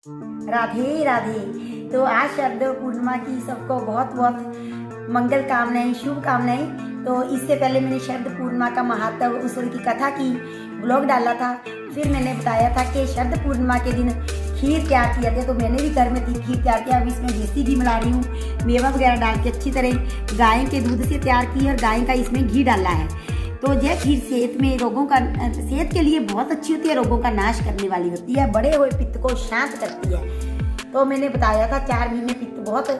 राधे राधे। तो आज शरद पूर्णिमा की सबको बहुत बहुत मंगल कामनाएं, शुभ कामनाएं। तो इससे पहले मैंने शरद पूर्णिमा का महत्व, उस की कथा की ब्लॉग डाला था। फिर मैंने बताया था कि शरद पूर्णिमा के दिन खीर तैयार किया था। तो मैंने भी घर में खीर तैयार किया। अभी इसमें देसी घी मिला रही हूँ, मेवा वगैरह डाल के अच्छी तरह गाय के दूध से तैयार की है और गाय का इसमें घी डाला है। तो यह खीर सेहत में सेहत के लिए बहुत अच्छी होती है, रोगों का नाश करने वाली होती है, बढ़े हुए पित्त को शांत करती है। तो मैंने बताया था 4 महीने पित्त बहुत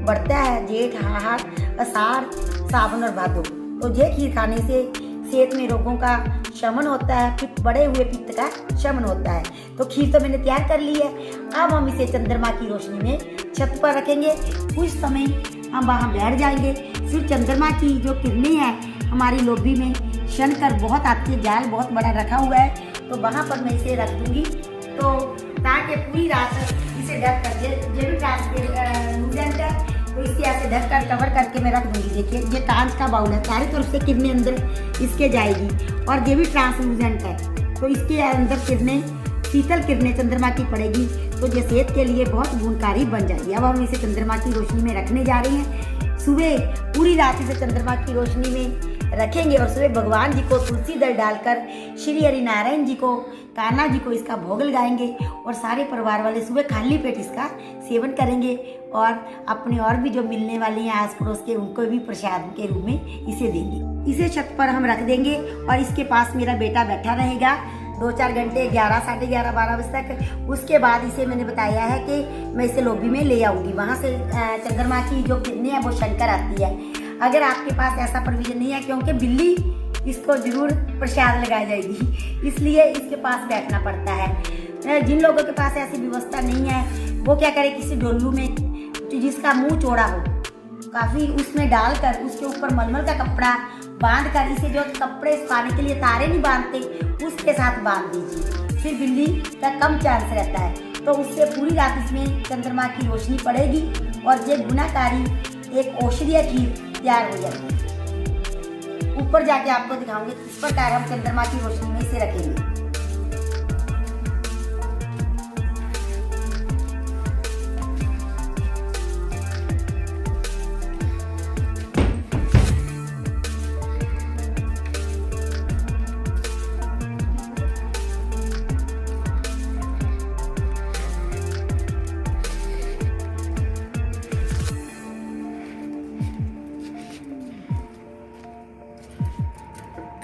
बढ़ता है, जेठ, हाड़, आषाढ़, सावन और भादो। तो यह खीर खाने से सेहत में रोगों का शमन होता है, बढ़े हुए पित्त का शमन होता है। तो खीर तो मैंने तैयार कर ली है। अब हम इसे चंद्रमा की रोशनी में छत पर रखेंगे। कुछ समय हम वहाँ बैठ जाएंगे। फिर चंद्रमा की जो किरणें हैं हमारी लोबी में शनकर बहुत आती है, जाल बहुत बड़ा रखा हुआ है, तो वहाँ पर मैं इसे रख दूंगी। तो ताकि पूरी रात इसे ढक कर ये भी ट्रांसपेरेंट है, तो इसे ऐसे ढक कर कवर करके मैं रख दूंगी। देखिए ये कांच का बाउल है, चारों तरफ से किरणें अंदर इसके जाएगी और ये भी ट्रांसलूजेंट है, तो इसके अंदर किरणें, शीतल किरणें चंद्रमा की पड़ेगी, तो ये सेहत के लिए बहुत गुणकारी बन जाएगी। अब हम इसे चंद्रमा की रोशनी में रखने जा रहे हैं। सुबह पूरी रात इसे चंद्रमा की रोशनी में रखेंगे और सुबह भगवान जी को तुलसी दल डालकर श्री हरि नारायण जी को, कान्हा जी को इसका भोग लगाएंगे और सारे परिवार वाले सुबह खाली पेट इसका सेवन करेंगे और अपने और भी जो मिलने वाले हैं आस पड़ोस के, उनको भी प्रसाद के रूप में इसे देंगे। इसे छत पर हम रख देंगे और इसके पास मेरा बेटा बैठा रहेगा 2-4 घंटे, 11, साढ़े 11, 12 बजे तक। उसके बाद इसे मैंने बताया है कि मैं इसे लॉबी में ले आऊँगी। वहाँ से चंद्रमा की जो किरणें हैं वो शनकर आती है। अगर आपके पास ऐसा प्रोविजन नहीं है, क्योंकि बिल्ली इसको जरूर प्रसाद लगाई जाएगी, इसलिए इसके पास बैठना पड़ता है। जिन लोगों के पास ऐसी व्यवस्था नहीं है वो क्या करे, किसी डोलू में जिसका मुंह चौड़ा हो काफी, उसमें डालकर उसके ऊपर मलमल का कपड़ा बांध कर, इसे जो कपड़े सुखाने के लिए तारे नहीं बांधते उसके साथ बांध दीजिए, फिर बिल्ली का कम चांस रहता है। तो उससे पूरी रात इसमें चंद्रमा की रोशनी पड़ेगी और ये गुनाकारी एक औषधीय खीर तैयार हो जाएगी। ऊपर जाके आपको दिखाऊंगी किस प्रकार हम चंद्रमा की रोशनी में इसे रखेंगे।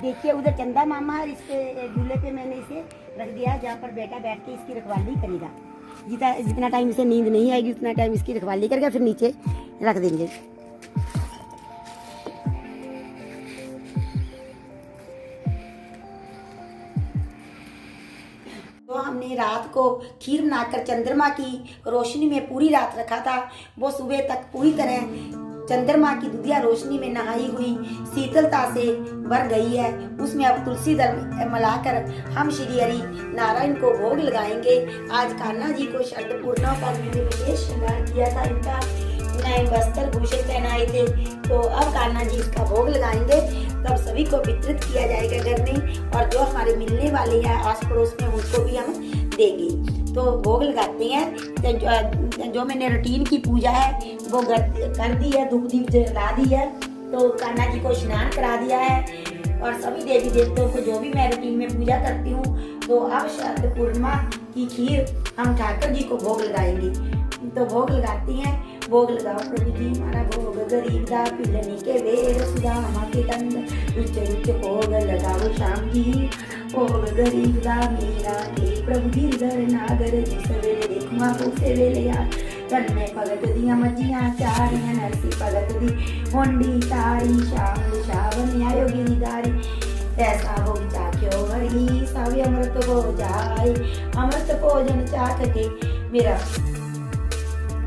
देखिए उधर चंदा मामा और इसके झूले पे मैंने इसे रख दिया, जहाँ पर बेटा बैठ के इसकी रखवाली करेगा। जितना टाइम इसे नींद नहीं आएगी उतना टाइम इसकी रखवाली करेगा, फिर नीचे रख देंगे। तो हमने रात को खीर बनाकर चंद्रमा की रोशनी में पूरी रात रखा था। वो सुबह तक पूरी तरह चंद्रमा की दुधिया रोशनी में नहाई हुई शीतलता से भर गई है। उसमें अब तुलसी दल मिलाकर हम श्री हरि नारायण को भोग लगाएंगे। आज कान्हा जी को शरद पूर्णिमा पर मैंने विशेष श्रृंगार किया था, इनका नए वस्त्र भूषण पहनाए थे। तो अब कान्हा जी इसका भोग लगाएंगे, तब सभी को वितरित किया जाएगा घर में, और जो हमारे मिलने वाले हैं आस पड़ोस में उनको भी हम देंगे। तो भोग लगाते हैं। जो मैंने रूटीन की पूजा है वो कर दी है, धूप दीप जला दी है, तो कान्हा जी को स्नान करा दिया है और सभी देवी देवताओं को जो भी मैं रूटीन में पूजा करती हूँ। तो अब शरद पूर्णिमा की खीर हम ठाकर जी को भोग लगाएंगे। तो भोग लगाती हैं। भोग लगाओ प्रभु जी हमारा भोग गरीब दा, पिलनी के वेर सुदामा के कंद, रुच रुच भोग लगाओ शाम जी, भोग गरीब दा मेरा के प्रभु गिरधर नागर जी, सवेरे देख माँ को से वेले यार कन्ने भगत दिया मजिया चारियां, नरसी भगत दी होंडी तारी, शाम शावन आयो गिरिधारी, ऐसा हो चाख्यो हरी सावे अमृत हो जाए, अमृत भोजन चाख के मेरा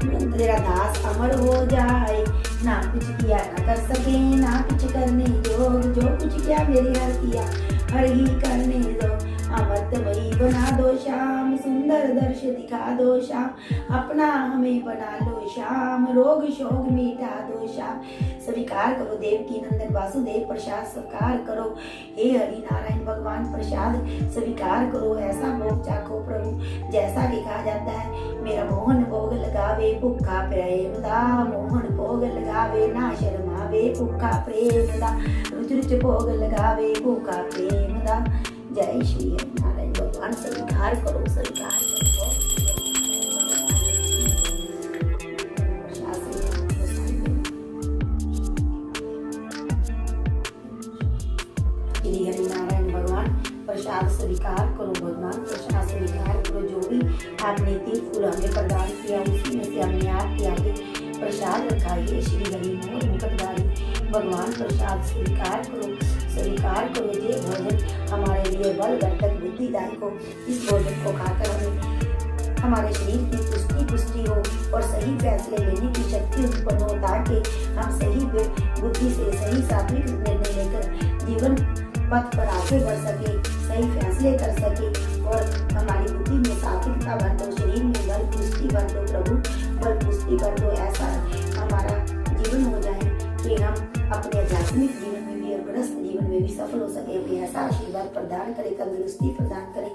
तेरा दास अमर हो जाए, ना कुछ किया ना कर सके ना कुछ करने योग, जो कुछ किया मेरे हर किया हर ही करने दो, अमृतमयी बना दो श्याम, सुंदर दर्श दिखा दो श्याम, अपना हमें बना लो श्याम, रोग शोक मिटा दो श्याम, स्वीकार करो देवकी नंदन वासुदेव प्रसाद स्वीकार करो, हे हरि नारायण भगवान प्रसाद स्वीकार करो, ऐसा भोग चाखो प्रभु जैसा लिखा जाता है मेरा मोहन भोग लगावे भुखा प्रेम दा, मोहन भोग लगावे ना शर्मावे भुखा प्रेम दा, रुच रुच भोग लगावे भुखा प्रेम दा। जय श्री नारायण भगवान। स्वीकार करो, स्वीकार करो। श्री हरि नारायण भगवान। प्रसाद स्वीकार करो भगवान, प्रसाद स्वीकार करो। जो भी आपने तीर फूल हमें प्रदान किया उसी में से हमने आपके आगे प्रसाद रखाइए। श्री हरि मोर मुकुटधारी भगवान प्रसाद स्वीकार करो, स्वीकार करो। ये भोजन हमारे लिए बल वर्धक बुद्धिदायक हो। इस भोजन को खाकर हमें हमारे शरीर की पुष्टि हो और सही फैसले लेने की शक्ति उत्पन्न हो, ताकि हम सही बुद्धि से सही सात्विक निर्णय लेकर जीवन पथ पर आगे बढ़ सके, सही फैसले कर सके और हमारी बुद्धि में सात्विकता भर दो, शरीर में बल पुष्टि भर दो प्रभु, बल पुष्टि कर दो। ऐसा हमारा जीवन हो जाए कि हम अपने आध्यात्मिक जीवन में भी और गृहस्थ जीवन में भी सफल हो सके। हमें ऐसा आशीर्वाद प्रदान करे, तंदुरुस्ती प्रदान करे।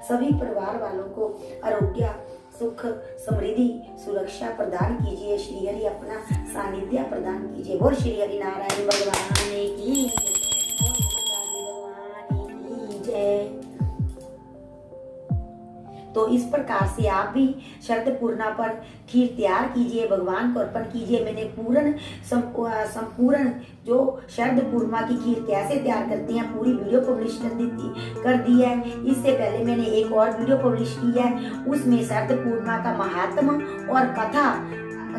सभी परिवार वालों को आरोग्य, सुख, समृद्धि, सुरक्षा प्रदान कीजिए। श्री हरि अपना सानिध्य प्रदान कीजिए। बोल श्री हरि नारायण भगवान की जय। तो इस प्रकार से आप भी शरद पूर्णिमा पर खीर तैयार कीजिए, भगवान को अर्पण कीजिए। मैंने संपूर्ण जो शरद पूर्णिमा की खीर कैसे तैयार करते हैं पूरी वीडियो पब्लिश कर दी है। इससे पहले मैंने एक और वीडियो पब्लिश की है, उसमें शरद पूर्णिमा का महात्म और कथा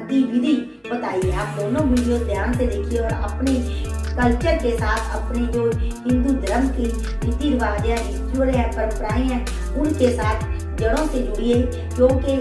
की विधि बताई है। आप दोनों वीडियो ध्यान से देखिए और अपने कल्चर के साथ, अपने जो हिंदू धर्म के रीति रिवाज है, रिचुअल है, परंपराएं हैं, उनके साथ जड़ों से जुड़िए, क्योंकि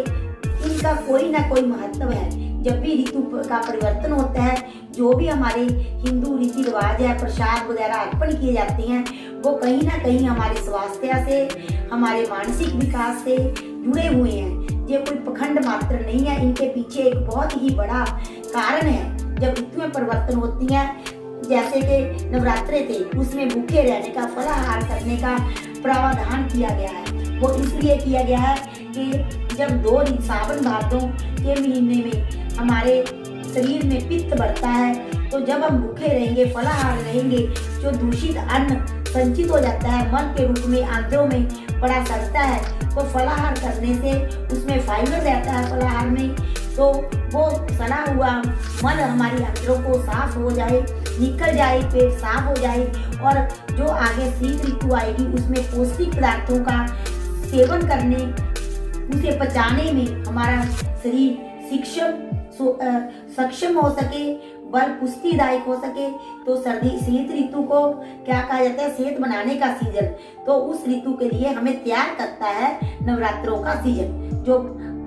इनका कोई ना कोई महत्व है। जब भी ऋतु का परिवर्तन होता है, जो भी हमारे हिंदू रीति रिवाज है, प्रसाद वगैरह अर्पण किए जाते हैं, वो कहीं ना कहीं हमारे स्वास्थ्य से, हमारे मानसिक विकास से जुड़े हुए हैं। ये कोई पखंड मात्र नहीं है, इनके पीछे एक बहुत ही बड़ा कारण है। जब ऋतुएं परिवर्तन होती हैं, जैसे कि नवरात्रे थे, उसमें भूखे रहने का, फलाहार करने का प्रावधान किया गया है। वो इसलिए किया गया है कि जब सावन भादों के महीने में हमारे शरीर में पित्त बढ़ता है, तो जब हम भूखे रहेंगे, फलाहार रहेंगे, जो दूषित अन्न संचित हो जाता है, मल के रूप में आंतों में पड़ा सकता है, तो फलाहार करने से उसमें फाइबर रहता है फलाहार में, तो वो सड़ा हुआ मल हमारी आंतों को साफ हो जाए, निकल जाए, पेट साफ हो जाए और जो आगे शीत ऋतु आएगी उसमें पौष्टिक पदार्थों का सेवन करने, उसे पचाने में हमारा शरीर सक्षम हो सके, बल पुष्टिदायक हो सके। तो शीत ऋतु को क्या कहा जाता है? सेहत बनाने का सीजन। तो उस ऋतु के लिए हमें तैयार करता है नवरात्रों का सीजन, जो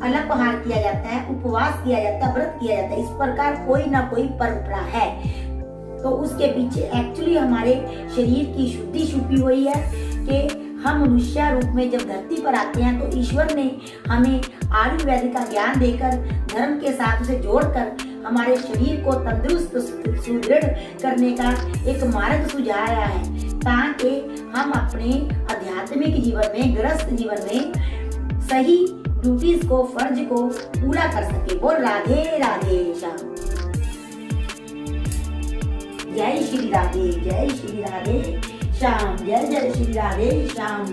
अल्पाहार किया जाता है, उपवास किया जाता है, व्रत किया जाता है। इस प्रकार कोई ना कोई परंपरा है। तो उसके पीछे एक्चुअली हमारे शरीर की शुद्धि छुपी हुई है कि हम मनुष्य रूप में जब धरती पर आते हैं, तो ईश्वर ने हमें आयुर्वेद का ज्ञान देकर, धर्म के साथ उसे जोड़कर हमारे शरीर को तंदुरुस्त, सुदृढ़ करने का एक मार्ग सुझाया है, ताकि हम अपने आध्यात्मिक जीवन में, गृहस्थ जीवन में सही ड्यूटीज को, फर्ज को पूरा कर सके। बोल राधे राधे श्याम। जय श्री राधे, जय श्री राधे श्याम, जय जय श्री राधे श्याम।